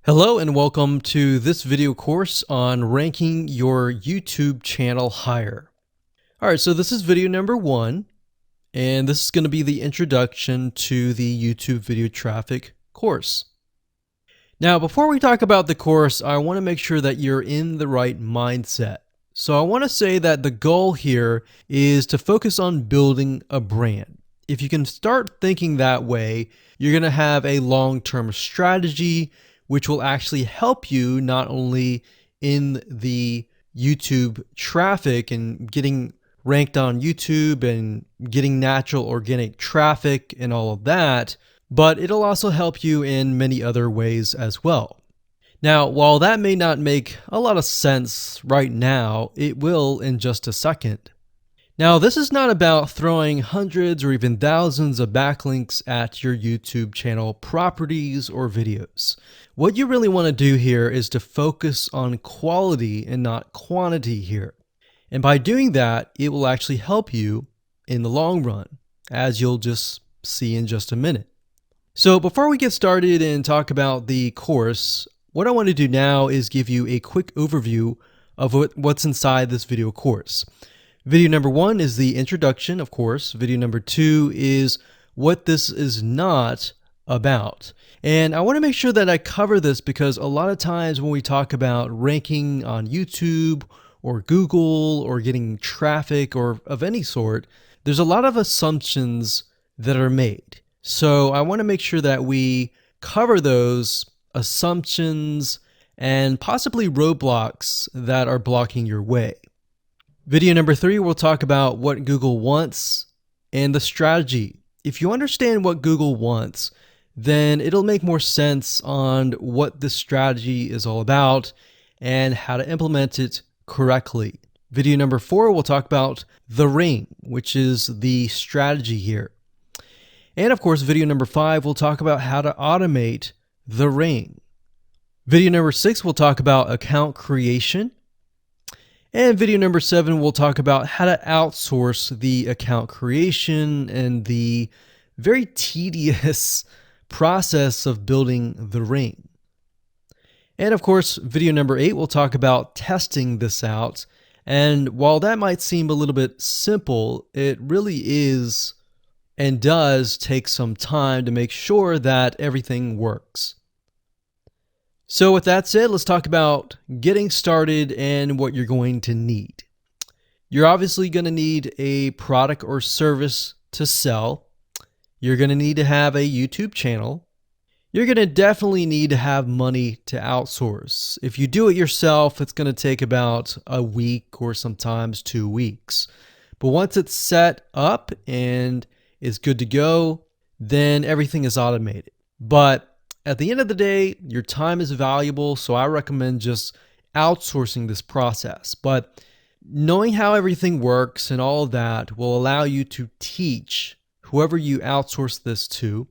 Hello and welcome to this video course on ranking your YouTube channel higher. All right, so this is video number 1, and this is going to be the introduction to the YouTube video traffic course. Now, before we talk about the course, I want to make sure that you're in the right mindset. So I want to say that the goal here is to focus on building a brand. If you can start thinking that way, you're going to have a long-term strategy which will actually help you not only in the YouTube traffic and getting ranked on YouTube and getting natural organic traffic and all of that, but it'll also help you in many other ways as well. Now, while that may not make a lot of sense right now, it will in just a second. Now, this is not about throwing hundreds or even thousands of backlinks at your YouTube channel properties or videos. What you really want to do here is to focus on quality and not quantity here. And by doing that, it will actually help you in the long run, as you'll just see in just a minute. So before we get started and talk about the course, what I want to do now is give you a quick overview of what's inside this video course. Video number 1 is the introduction, of course. Video number 2 is what this is not about. And I want to make sure that I cover this because a lot of times when we talk about ranking on YouTube or Google or getting traffic or of any sort, there's a lot of assumptions that are made. So I want to make sure that we cover those assumptions and possibly roadblocks that are blocking your way. Video number 3, we'll talk about what Google wants and the strategy. If you understand what Google wants, then it'll make more sense on what this strategy is all about and how to implement it correctly. Video number 4, we'll talk about the ring, which is the strategy here. And of course, video number 5, we'll talk about how to automate the ring. Video number 6, we'll talk about account creation. And video number 7, we'll talk about how to outsource the account creation and the very tedious process of building the ring. And of course, video number 8, we'll talk about testing this out. And while that might seem a little bit simple, it really is and does take some time to make sure that everything works. So with that said, let's talk about getting started and what you're going to need. You're obviously going to need a product or service to sell. You're going to need to have a YouTube channel. You're going to definitely need to have money to outsource. If you do it yourself, it's going to take about a week or sometimes 2 weeks. But once it's set up and is good to go, then everything is automated. But at the end of the day, your time is valuable, so I recommend just outsourcing this process. But knowing how everything works and all of that will allow you to teach whoever you outsource this to,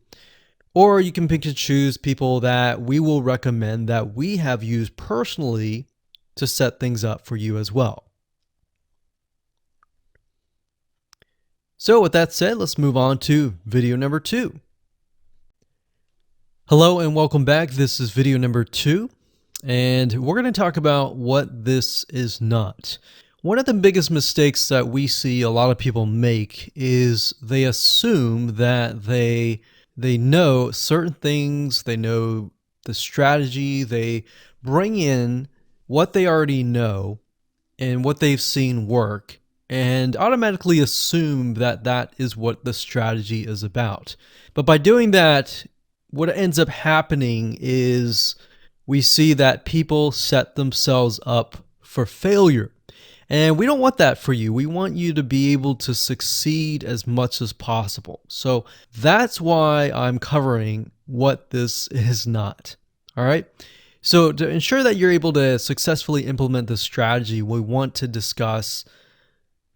or you can pick and choose people that we will recommend that we have used personally to set things up for you as well. So with that said, let's move on to video number 2. Hello and welcome back. This is video number 2, and we're going to talk about what this is not. One of the biggest mistakes that we see a lot of people make is they assume that they know certain things, they know the strategy, they bring in what they already know and what they've seen work, and automatically assume that that is what the strategy is about. But by doing that, what ends up happening is we see that people set themselves up for failure. And we don't want that for you. We want you to be able to succeed as much as possible. So that's why I'm covering what this is not. All right. So to ensure that you're able to successfully implement this strategy, we want to discuss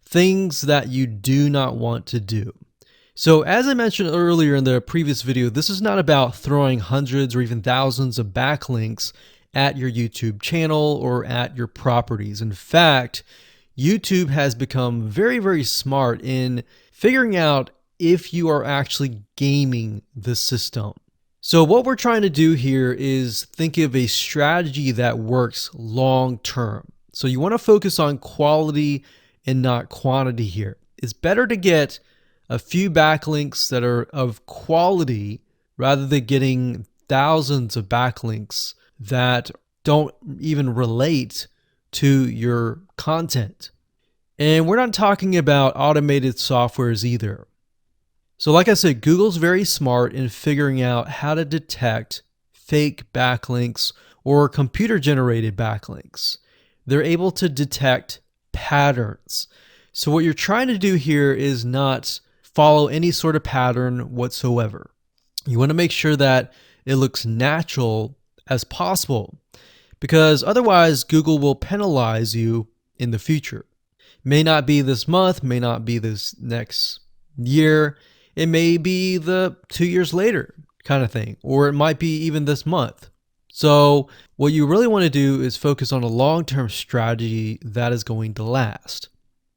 things that you do not want to do. So as I mentioned earlier in the previous video, this is not about throwing hundreds or even thousands of backlinks at your YouTube channel or at your properties. In fact, YouTube has become very, very smart in figuring out if you are actually gaming the system. So what we're trying to do here is think of a strategy that works long term. So you want to focus on quality and not quantity here. It's better to get a few backlinks that are of quality rather than getting thousands of backlinks that don't even relate to your content. And we're not talking about automated softwares either. So like I said, Google's very smart in figuring out how to detect fake backlinks or computer-generated backlinks. They're able to detect patterns. So what you're trying to do here is not follow any sort of pattern whatsoever. You want to make sure that it looks natural as possible, because otherwise Google will penalize you in the future. May not be this month, may not be this next year. It may be the 2 years later kind of thing, or it might be even this month. So what you really want to do is focus on a long-term strategy that is going to last.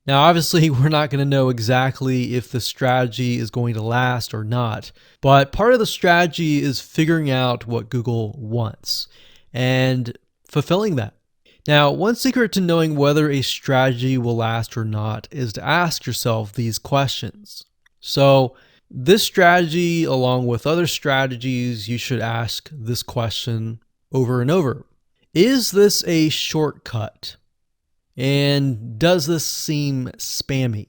Now, obviously, we're not going to know exactly if the strategy is going to last or not, but part of the strategy is figuring out what Google wants and fulfilling that. Now, one secret to knowing whether a strategy will last or not is to ask yourself these questions. So this strategy, along with other strategies, you should ask this question over and over. Is this a shortcut? And does this seem spammy?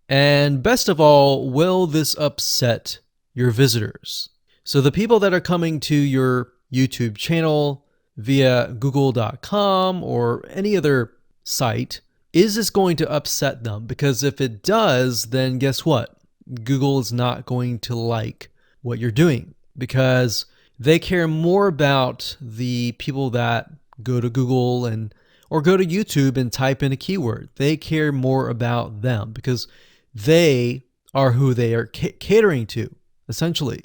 And best of all, will this upset your visitors? So the people that are coming to your YouTube channel via google.com or any other site, is this going to upset them? Because if it does, then guess what? Google is not going to like what you're doing, because they care more about the people that go to Google or go to YouTube and type in a keyword. They care more about them because they are who they are catering to, essentially.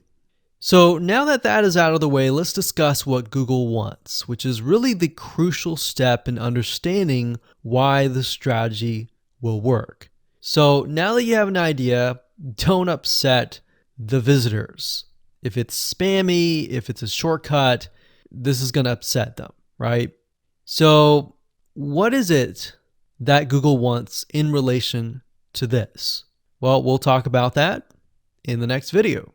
So now that that is out of the way, let's discuss what Google wants, which is really the crucial step in understanding why the strategy will work. So now that you have an idea, don't upset the visitors. If it's spammy, if it's a shortcut, this is going to upset them, right? So what is it that Google wants in relation to this? Well, we'll talk about that in the next video.